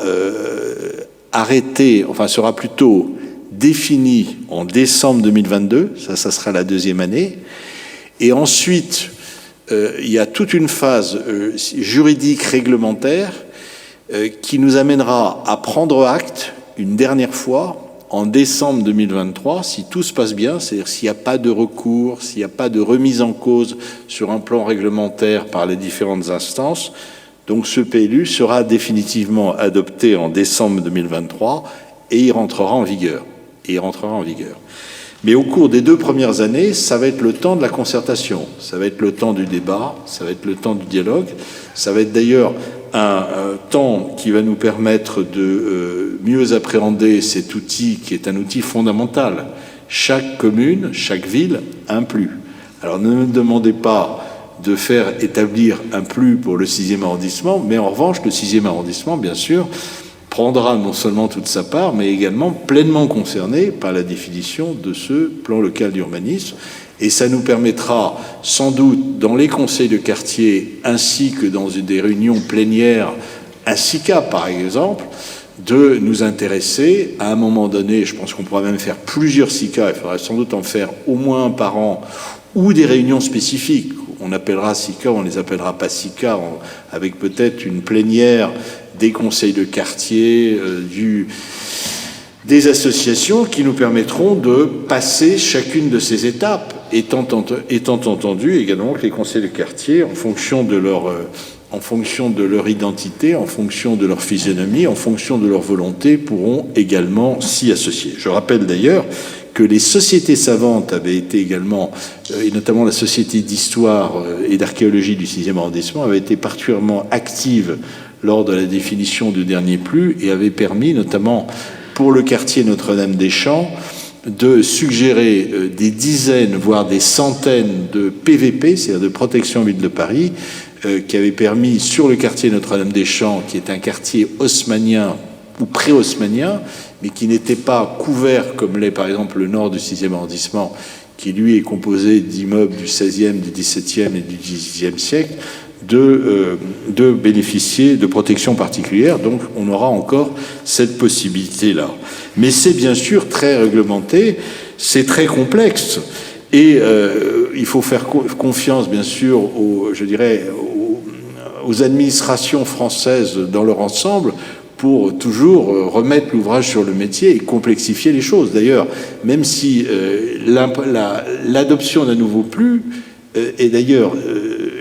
sera plutôt défini en décembre 2022. Ça sera la deuxième année. Et ensuite, il y a toute une phase juridique réglementaire qui nous amènera à prendre acte une dernière fois en décembre 2023, si tout se passe bien, c'est-à-dire s'il n'y a pas de recours, s'il n'y a pas de remise en cause sur un plan réglementaire par les différentes instances. Donc ce PLU sera définitivement adopté en décembre 2023 et il rentrera en vigueur. Mais au cours des 2 premières années, ça va être le temps de la concertation, ça va être le temps du débat, ça va être le temps du dialogue, ça va être d'ailleurs un temps qui va nous permettre de mieux appréhender cet outil qui est un outil fondamental. Chaque commune, chaque ville a un PLU. Alors ne me demandez pas de faire établir un PLU pour le 6e arrondissement, mais en revanche, le 6e arrondissement, bien sûr, prendra non seulement toute sa part, mais également pleinement concerné par la définition de ce plan local d'urbanisme. Et ça nous permettra sans doute, dans les conseils de quartier, ainsi que dans des réunions plénières, un SICA par exemple, de nous intéresser à un moment donné, je pense qu'on pourra même faire plusieurs SICA, il faudra sans doute en faire au moins un par an, ou des réunions spécifiques. On appellera SICA, on ne les appellera pas SICA, avec peut-être une plénière des conseils de quartier, des associations qui nous permettront de passer chacune de ces étapes, étant entendu également que les conseils de quartier, en fonction de leur identité, en fonction de leur physionomie, en fonction de leur volonté, pourront également s'y associer. Je rappelle d'ailleurs que les sociétés savantes avaient été également, et notamment la Société d'histoire et d'archéologie du 6e arrondissement, avait été particulièrement active lors de la définition du dernier PLU et avait permis, notamment pour le quartier Notre-Dame-des-Champs, de suggérer des dizaines, voire des centaines de PVP, c'est-à-dire de protection ville de Paris, qui avait permis sur le quartier Notre-Dame-des-Champs, qui est un quartier haussmannien ou pré-haussmannien, mais qui n'était pas couvert comme l'est par exemple le nord du 6e arrondissement, qui lui est composé d'immeubles du 16e, du 17e et du 18e siècle, de bénéficier de protections particulières. Donc on aura encore cette possibilité-là. Mais c'est bien sûr très réglementé, c'est très complexe, et il faut faire confiance bien sûr aux administrations françaises dans leur ensemble pour toujours remettre l'ouvrage sur le métier et complexifier les choses. D'ailleurs, même si l'adoption d'un nouveau PLU est d'ailleurs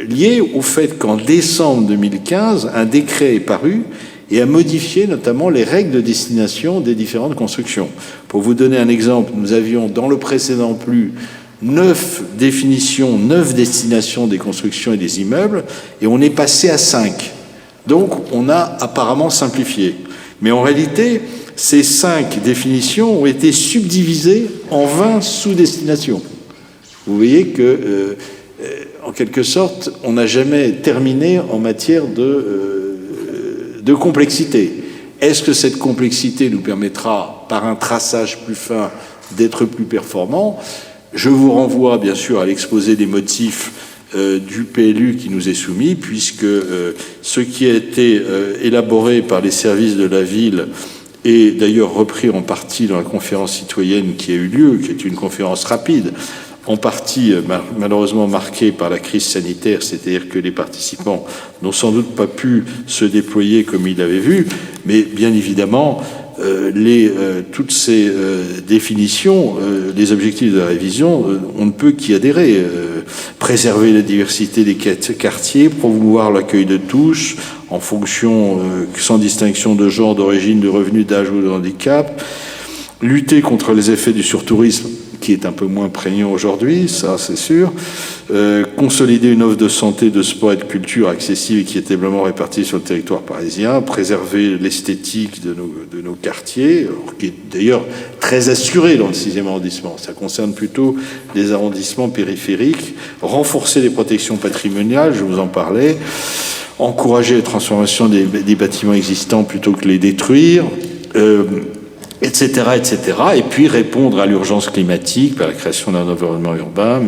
liée au fait qu'en décembre 2015, un décret est paru et a modifié notamment les règles de destination des différentes constructions. Pour vous donner un exemple, nous avions dans le précédent PLU 9 définitions, 9 destinations des constructions et des immeubles, et on est passé à 5. Donc, on a apparemment simplifié. Mais en réalité, ces 5 définitions ont été subdivisées en 20 sous-destinations. Vous voyez que, en quelque sorte, on n'a jamais terminé en matière de complexité. Est-ce que cette complexité nous permettra, par un traçage plus fin, d'être plus performants ? Je vous renvoie, bien sûr, à l'exposé des motifs du PLU qui nous est soumis, puisque ce qui a été élaboré par les services de la ville est d'ailleurs repris en partie dans la conférence citoyenne qui a eu lieu, qui est une conférence rapide, en partie malheureusement marquée par la crise sanitaire, c'est-à-dire que les participants n'ont sans doute pas pu se déployer comme ils l'avaient vu, mais bien évidemment, toutes ces définitions, les objectifs de la révision, on ne peut qu'y adhérer. Préserver la diversité des quartiers, promouvoir l'accueil de tous, en fonction, sans distinction de genre, d'origine, de revenu, d'âge ou de handicap, lutter contre les effets du surtourisme, qui est un peu moins prégnant aujourd'hui, ça c'est sûr, consolider une offre de santé, de sport et de culture accessible et équitablement répartie sur le territoire parisien, préserver l'esthétique de nos quartiers, qui est d'ailleurs très assurée dans le 6e arrondissement, ça concerne plutôt les arrondissements périphériques, renforcer les protections patrimoniales, je vous en parlais, encourager la transformation des bâtiments existants plutôt que les détruire, etc., etc. Et puis répondre à l'urgence climatique par la création d'un environnement urbain,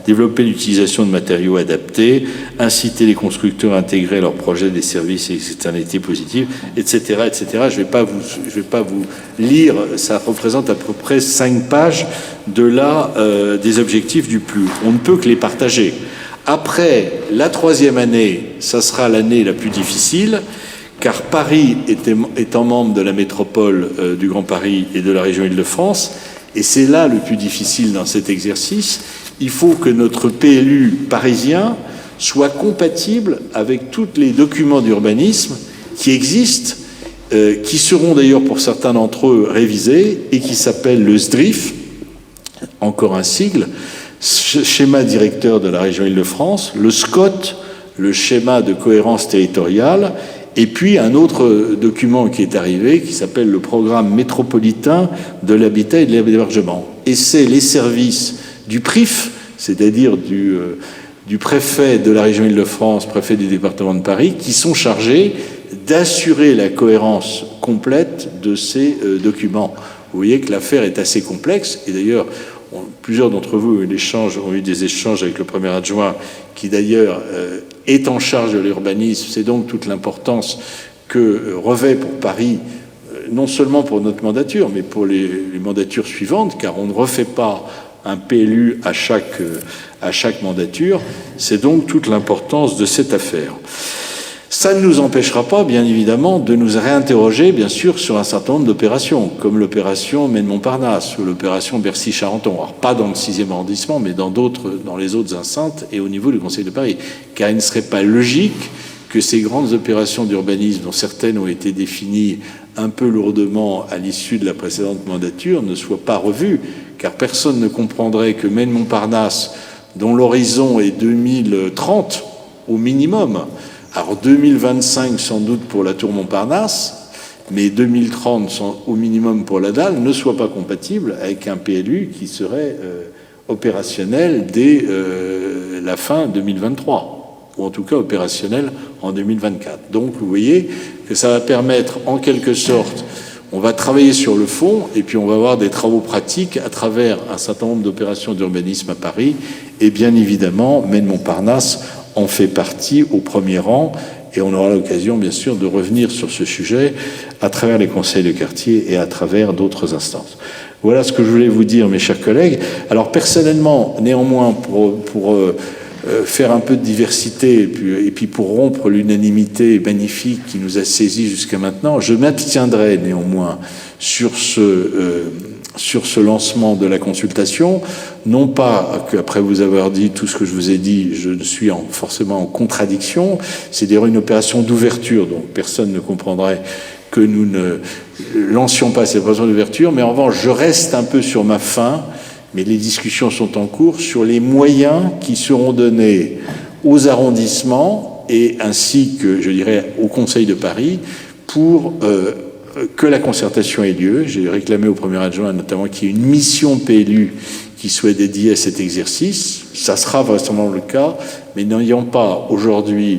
développer l'utilisation de matériaux adaptés, inciter les constructeurs à intégrer leurs projets des services et externalités positives, etc., etc. Je vais pas vous lire, ça représente à peu près 5 pages des objectifs du PLU. On ne peut que les partager. Après, la 3e année, ça sera l'année la plus difficile, car Paris étant membre de la métropole du Grand Paris et de la région Île-de-France, et c'est là le plus difficile dans cet exercice, il faut que notre PLU parisien soit compatible avec tous les documents d'urbanisme qui existent, qui seront d'ailleurs pour certains d'entre eux révisés, et qui s'appellent le SDRIF, encore un sigle, schéma directeur de la région Île-de-France, le SCOT, le schéma de cohérence territoriale, et puis un autre document qui est arrivé qui s'appelle le programme métropolitain de l'habitat et de l'hébergement. Et c'est les services du PRIF, c'est-à-dire du préfet de la région Île-de-France, préfet du département de Paris, qui sont chargés d'assurer la cohérence complète de ces documents. Vous voyez que l'affaire est assez complexe, et d'ailleurs, plusieurs d'entre vous ont eu des échanges avec le premier adjoint, qui d'ailleurs est en charge de l'urbanisme. C'est donc toute l'importance que revêt pour Paris, non seulement pour notre mandature, mais pour les mandatures suivantes, car on ne refait pas un PLU à chaque mandature. C'est donc toute l'importance de cette affaire. Ça ne nous empêchera pas, bien évidemment, de nous réinterroger, bien sûr, sur un certain nombre d'opérations, comme l'opération Maine-Montparnasse ou l'opération Bercy-Charenton. Alors, pas dans le 6e arrondissement, mais dans les autres enceintes et au niveau du Conseil de Paris. Car il ne serait pas logique que ces grandes opérations d'urbanisme, dont certaines ont été définies un peu lourdement à l'issue de la précédente mandature, ne soient pas revues, car personne ne comprendrait que Maine-Montparnasse, dont l'horizon est 2030 au minimum, alors 2025 sans doute pour la tour Montparnasse, mais 2030 au minimum pour la dalle, ne soit pas compatible avec un PLU qui serait opérationnel dès la fin 2023, ou en tout cas opérationnel en 2024. Donc vous voyez que ça va permettre, en quelque sorte, on va travailler sur le fond et puis on va avoir des travaux pratiques à travers un certain nombre d'opérations d'urbanisme à Paris. Et bien évidemment, Maine-Montparnasse en fait partie au premier rang. Et on aura l'occasion, bien sûr, de revenir sur ce sujet à travers les conseils de quartier et à travers d'autres instances. Voilà ce que je voulais vous dire, mes chers collègues. Alors, personnellement, néanmoins, pour faire un peu de diversité et puis pour rompre l'unanimité magnifique qui nous a saisis jusqu'à maintenant, je m'abstiendrai néanmoins sur ce lancement de la consultation, non pas qu'après vous avoir dit tout ce que je vous ai dit, je suis forcément en contradiction, c'est d'ailleurs une opération d'ouverture, donc personne ne comprendrait que nous ne lancions pas cette opération d'ouverture, mais en revanche, je reste un peu sur ma faim, mais les discussions sont en cours sur les moyens qui seront donnés aux arrondissements et ainsi que, je dirais, au Conseil de Paris pour que la concertation ait lieu. J'ai réclamé au premier adjoint notamment qu'il y ait une mission PLU qui soit dédiée à cet exercice. Ça sera vraisemblablement le cas, mais n'ayant pas aujourd'hui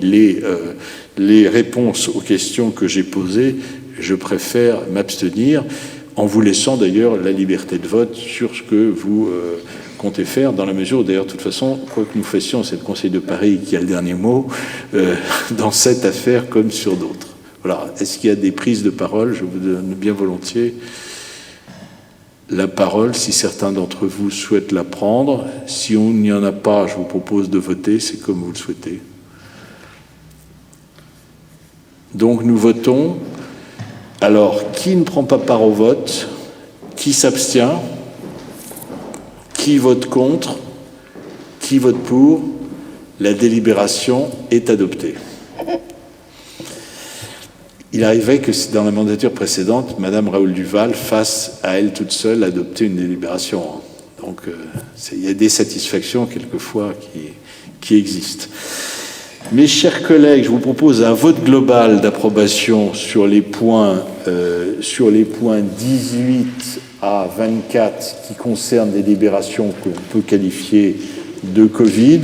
les réponses aux questions que j'ai posées, je préfère m'abstenir, en vous laissant d'ailleurs la liberté de vote sur ce que vous comptez faire, dans la mesure où d'ailleurs, de toute façon, quoi que nous fassions, c'est le Conseil de Paris qui a le dernier mot dans cette affaire comme sur d'autres. Voilà. Est-ce qu'il y a des prises de parole? Je vous donne bien volontiers la parole si certains d'entre vous souhaitent la prendre. Si on n'y en a pas, je vous propose de voter, c'est comme vous le souhaitez. Donc nous votons. Alors, qui ne prend pas part au vote? Qui s'abstient? Qui vote contre? Qui vote pour? La délibération est adoptée. Il arrivait que dans la mandature précédente, Madame Raoul Duval fasse à elle toute seule adopter une délibération. Donc, il y a des satisfactions quelquefois qui existent. Mes chers collègues, je vous propose un vote global d'approbation sur les points 18 à 24 qui concernent des délibérations qu'on peut qualifier de Covid,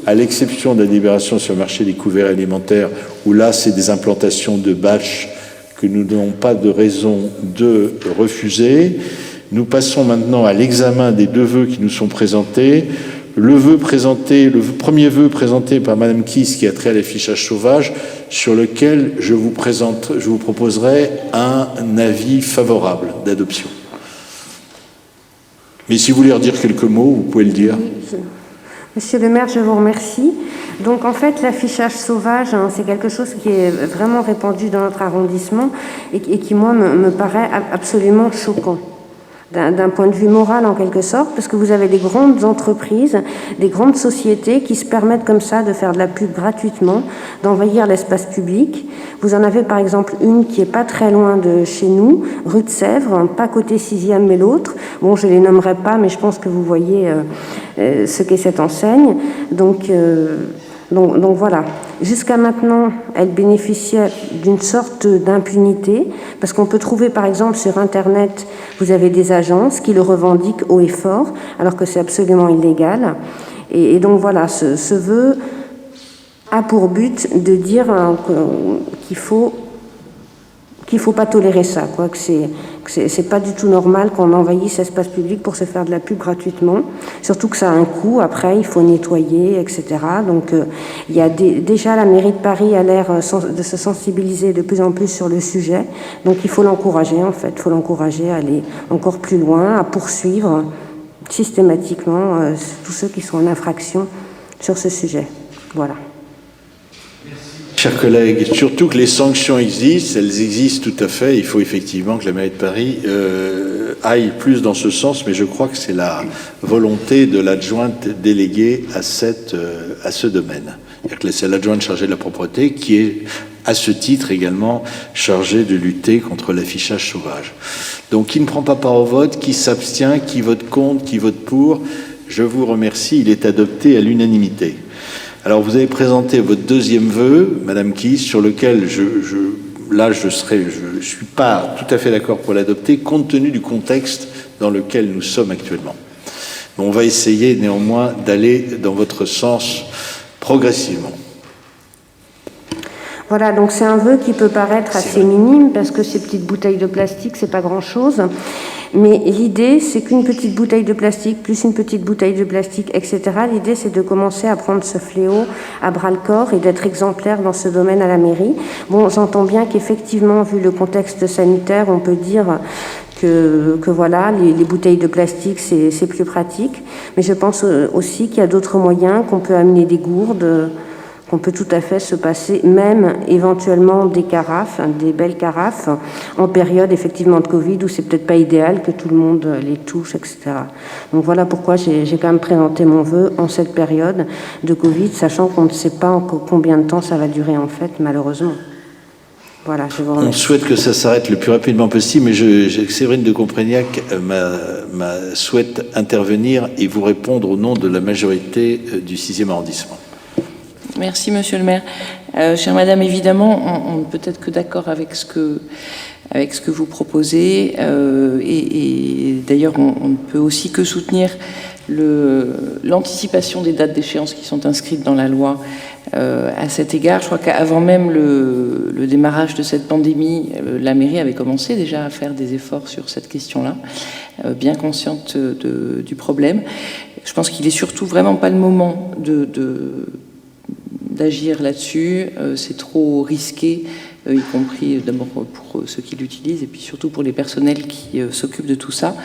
à l'exception de la délibération sur le marché des couverts alimentaires, où là, c'est des implantations de bâches que nous n'avons pas de raison de refuser. Nous passons maintenant à l'examen des deux vœux qui nous sont présentés. Le premier vœu présenté par Madame Kiss, qui a trait à l'affichage sauvage, sur lequel je vous proposerai un avis favorable d'adoption. Mais si vous voulez redire quelques mots, vous pouvez le dire. Monsieur le maire, je vous remercie. Donc en fait, l'affichage sauvage, c'est quelque chose qui est vraiment répandu dans notre arrondissement et qui, moi, me paraît absolument choquant. D'un point de vue moral en quelque sorte, parce que vous avez des grandes entreprises, des grandes sociétés qui se permettent comme ça de faire de la pub gratuitement, d'envahir l'espace public. Vous en avez par exemple une qui est pas très loin de chez nous, rue de Sèvres, pas côté 6e mais l'autre. Bon, je les nommerai pas, mais je pense que vous voyez ce qu'est cette enseigne. Donc voilà. Jusqu'à maintenant, elle bénéficiait d'une sorte d'impunité, parce qu'on peut trouver par exemple sur Internet, vous avez des agences qui le revendiquent haut et fort, alors que c'est absolument illégal. Et donc voilà, ce vœu a pour but de dire qu'il faut pas tolérer ça, quoi, que c'est pas du tout normal qu'on envahisse l'espace public pour se faire de la pub gratuitement, surtout que ça a un coût, après il faut nettoyer, etc. Donc il y a déjà la mairie de Paris a l'air de se sensibiliser de plus en plus sur le sujet, donc il faut l'encourager en fait, il faut l'encourager à aller encore plus loin, à poursuivre systématiquement tous ceux qui sont en infraction sur ce sujet. Voilà. Chers collègues, surtout que les sanctions existent, elles existent tout à fait. Il faut effectivement que la mairie de Paris aille plus dans ce sens, mais je crois que c'est la volonté de l'adjointe déléguée à ce domaine. C'est l'adjointe chargée de la propreté qui est, à ce titre également, chargée de lutter contre l'affichage sauvage. Donc, qui ne prend pas part au vote, qui s'abstient, qui vote contre, qui vote pour, je vous remercie. Il est adopté à l'unanimité. Alors, vous avez présenté votre deuxième vœu, Madame Kiss, sur lequel je suis pas tout à fait d'accord pour l'adopter, compte tenu du contexte dans lequel nous sommes actuellement. Mais on va essayer néanmoins d'aller dans votre sens progressivement. Voilà, donc c'est un vœu qui peut paraître assez minime parce que ces petites bouteilles de plastique, c'est pas grand-chose. Mais l'idée, c'est qu'une petite bouteille de plastique, plus une petite bouteille de plastique, etc., l'idée, c'est de commencer à prendre ce fléau à bras-le-corps et d'être exemplaire dans ce domaine à la mairie. Bon, j'entends bien qu'effectivement, vu le contexte sanitaire, on peut dire que voilà, les bouteilles de plastique, c'est plus pratique. Mais je pense aussi qu'il y a d'autres moyens, qu'on peut amener des gourdes, qu'on peut tout à fait se passer, même éventuellement des carafes, des belles carafes, en période effectivement de Covid où c'est peut-être pas idéal que tout le monde les touche, etc. Donc voilà pourquoi j'ai quand même présenté mon vœu en cette période de Covid, sachant qu'on ne sait pas encore combien de temps ça va durer en fait, malheureusement. Voilà, je vous remercie. On souhaite que ça s'arrête le plus rapidement possible, mais Séverine de Comprignac souhaite intervenir et vous répondre au nom de la majorité du 6e arrondissement. Merci, Monsieur le maire. Chère Madame, évidemment, on ne peut être que d'accord avec ce que vous proposez. Et d'ailleurs, on ne peut aussi que soutenir l'anticipation des dates d'échéance qui sont inscrites dans la loi à cet égard. Je crois qu'avant même le démarrage de cette pandémie, la mairie avait commencé déjà à faire des efforts sur cette question-là, bien consciente du problème. Je pense qu'il est surtout vraiment pas le moment d'agir là-dessus, c'est trop risqué, y compris d'abord pour ceux qui l'utilisent et puis surtout pour les personnels qui s'occupent de tout ça.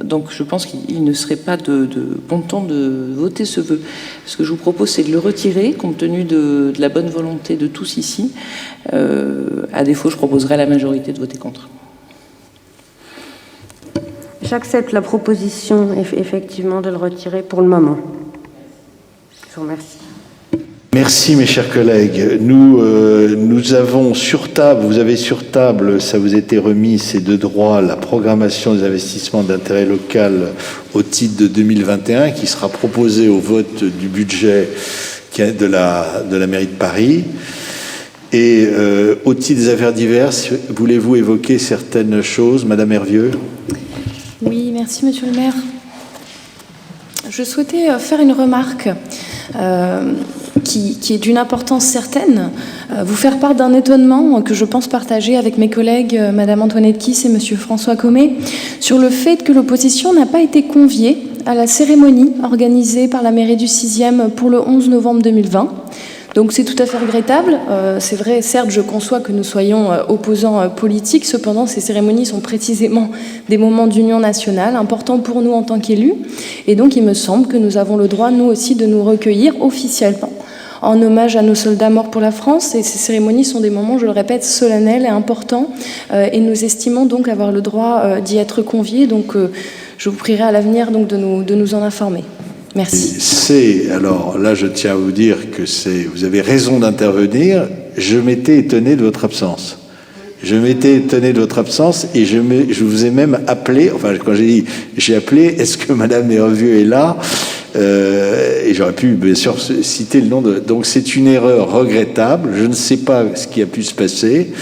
Donc je pense qu'il ne serait pas de bon temps de voter ce vœu. Ce que je vous propose, c'est de le retirer, compte tenu de la bonne volonté de tous ici. À défaut, je proposerai à la majorité de voter contre. J'accepte la proposition, effectivement, de le retirer pour le moment. Je vous remercie. Merci mes chers collègues. Nous avons sur table, vous avez sur table, ça vous a été remis, c'est de droit, la programmation des investissements d'intérêt local au titre de 2021 qui sera proposée au vote du budget de la mairie de Paris. Et au titre des affaires diverses, voulez-vous évoquer certaines choses, Madame Hervieux ? Oui, merci Monsieur le maire. Je souhaitais faire une remarque qui est d'une importance certaine, vous faire part d'un étonnement que je pense partager avec mes collègues Madame Antoinette Kiss et Monsieur François Commet sur le fait que l'opposition n'a pas été conviée à la cérémonie organisée par la mairie du 6e pour le 11 novembre 2020. Donc c'est tout à fait regrettable. C'est vrai, certes, je conçois que nous soyons opposants politiques, cependant ces cérémonies sont précisément des moments d'union nationale, importants pour nous en tant qu'élus, et donc il me semble que nous avons le droit, nous aussi, de nous recueillir officiellement en hommage à nos soldats morts pour la France, et ces cérémonies sont des moments, je le répète, solennels et importants, et nous estimons donc avoir le droit d'y être conviés, donc je vous prierai à l'avenir donc de nous en informer. Merci. Alors là, je tiens à vous dire que vous avez raison d'intervenir. Je m'étais étonné de votre absence. Je m'étais étonné de votre absence et je vous ai même appelé, enfin quand j'ai appelé, est-ce que Madame Hervieux est là et j'aurais pu bien sûr citer le nom de... Donc c'est une erreur regrettable, je ne sais pas ce qui a pu se passer.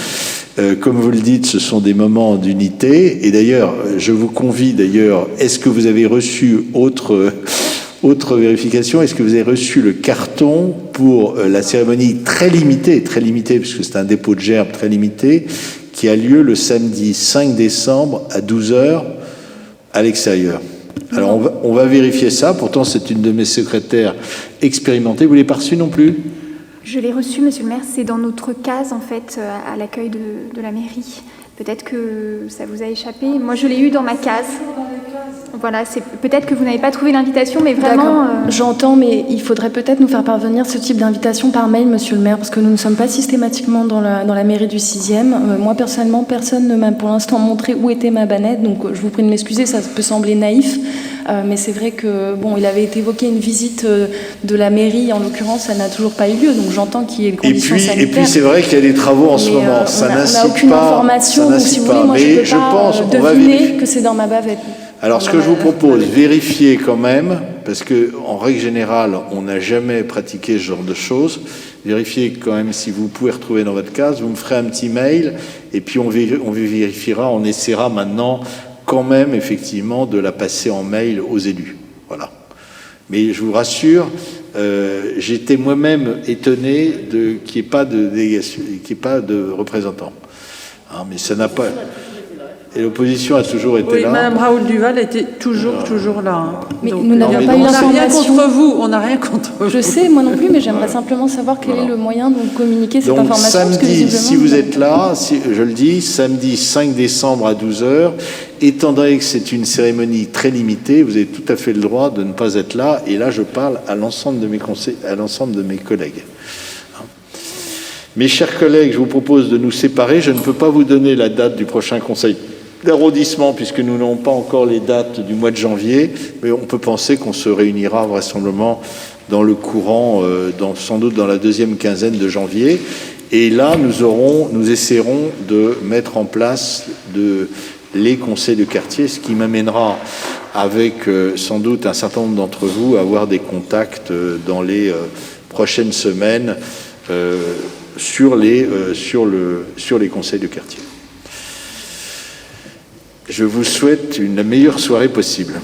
Comme vous le dites, ce sont des moments d'unité et d'ailleurs, je vous convie d'ailleurs, est-ce que vous avez reçu autre vérification, est-ce que vous avez reçu le carton pour la cérémonie très limitée, puisque c'est un dépôt de gerbes très limité, qui a lieu le samedi 5 décembre à 12h à l'extérieur. Alors on va vérifier ça, pourtant c'est une de mes secrétaires expérimentées. Vous ne l'avez pas reçu non plus ? Je l'ai reçu, monsieur le maire, c'est dans notre case en fait, à l'accueil de la mairie. Peut-être que ça vous a échappé. Moi je l'ai eu dans ma case. Voilà, c'est peut-être que vous n'avez pas trouvé l'invitation, mais vraiment... J'entends, mais il faudrait peut-être nous faire parvenir ce type d'invitation par mail, monsieur le maire, parce que nous ne sommes pas systématiquement dans la mairie du 6e. Moi, personnellement, personne ne m'a pour l'instant montré où était ma banette, donc je vous prie de m'excuser, ça peut sembler naïf, mais c'est vrai que, bon, il avait été évoqué une visite de la mairie, en l'occurrence, ça n'a toujours pas eu lieu, donc j'entends qu'il y ait des conditions sanitaires. Et puis c'est vrai qu'il y a des travaux en ce moment, ça n'incite pas... On n'a aucune information, donc si vous voulez, moi je ne peux pas deviner que c'est dans ma bavette. Alors, ce que je vous propose, vérifiez quand même, parce qu'en règle générale, on n'a jamais pratiqué ce genre de choses. Vérifiez quand même si vous pouvez retrouver dans votre case. Vous me ferez un petit mail, et puis on vérifiera, on essaiera maintenant quand même, effectivement, de la passer en mail aux élus. Voilà. Mais je vous rassure, j'étais moi-même étonné qu'il n'y ait pas de délégation, qu'il n'y ait pas de représentants. Hein, mais ça n'a pas... Et l'opposition a toujours été là. Oui, Mme Raoul Duval était toujours là. Hein. Mais donc, nous n'avions pas eu l'information. On n'a rien contre vous, on n'a rien contre vous. Je sais, moi non plus, mais j'aimerais simplement savoir quel est le moyen de communiquer cette donc, information. Samedi, parce que visiblement, si vous êtes là, je le dis, samedi 5 décembre à 12h, étant donné que c'est une cérémonie très limitée, vous avez tout à fait le droit de ne pas être là. Et là, je parle à l'ensemble de mes collègues. Mes chers collègues, je vous propose de nous séparer. Je ne peux pas vous donner la date du prochain conseil d'arrondissement, puisque nous n'avons pas encore les dates du mois de janvier, mais on peut penser qu'on se réunira vraisemblablement dans le courant, sans doute dans la deuxième quinzaine de janvier. Et là, nous essaierons de mettre en place les conseils de quartier, ce qui m'amènera, avec sans doute un certain nombre d'entre vous, à avoir des contacts dans les prochaines semaines sur les conseils de quartier. Je vous souhaite la meilleure soirée possible.